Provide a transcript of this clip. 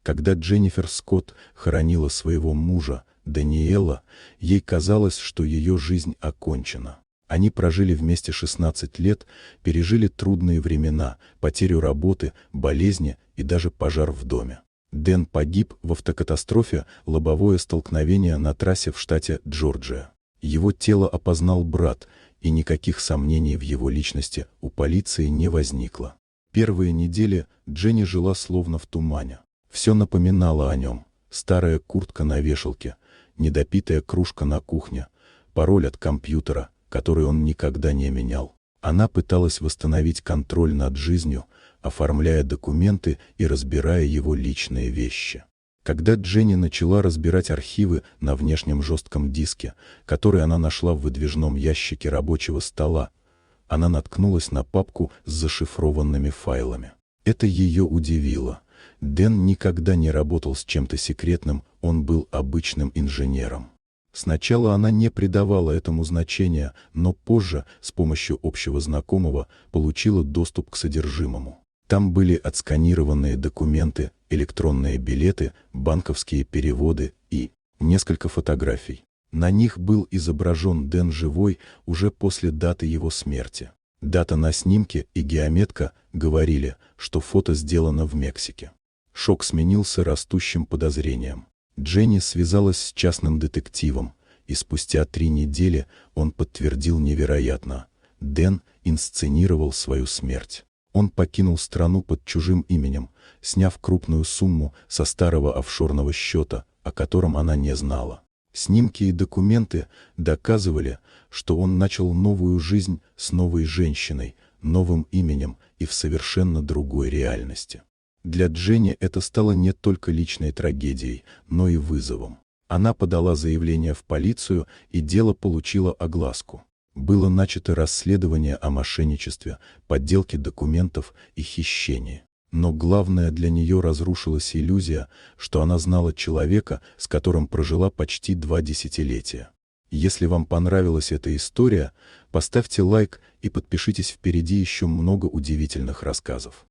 Когда Дженнифер Скотт хоронила своего мужа, Даниэла, ей казалось, что ее жизнь окончена. Они прожили вместе 16 лет, пережили трудные времена, потерю работы, болезни и даже пожар в доме. Дэн погиб в автокатастрофе, лобовое столкновение на трассе в штате Джорджия. Его тело опознал брат, и никаких сомнений в его личности у полиции не возникло. Первые недели Дженни жила словно в тумане. Все напоминало о нем. Старая куртка на вешалке, недопитая кружка на кухне, пароль от компьютера, который он никогда не менял. Она пыталась восстановить контроль над жизнью, оформляя документы и разбирая его личные вещи. Когда Дженни начала разбирать архивы на внешнем жестком диске, который она нашла в выдвижном ящике рабочего стола, она наткнулась на папку с зашифрованными файлами. Это ее удивило. Дэн никогда не работал с чем-то секретным, он был обычным инженером. Сначала она не придавала этому значения, но позже, с помощью общего знакомого, получила доступ к содержимому. Там были отсканированные документы, электронные билеты, банковские переводы и несколько фотографий. На них был изображен Дэн живой уже после даты его смерти. Дата на снимке и геометка говорили, что фото сделано в Мексике. Шок сменился растущим подозрением. Дженни связалась с частным детективом, и спустя 3 недели он подтвердил невероятно. Дэн инсценировал свою смерть. Он покинул страну под чужим именем, сняв крупную сумму со старого офшорного счета, о котором она не знала. Снимки и документы доказывали, что он начал новую жизнь с новой женщиной, новым именем и в совершенно другой реальности. Для Дженни это стало не только личной трагедией, но и вызовом. Она подала заявление в полицию, и дело получило огласку. Было начато расследование о мошенничестве, подделке документов и хищении. Но главное, для нее разрушилась иллюзия, что она знала человека, с которым прожила почти 2 десятилетия. Если вам понравилась эта история, поставьте лайк и подпишитесь, впереди еще много удивительных рассказов.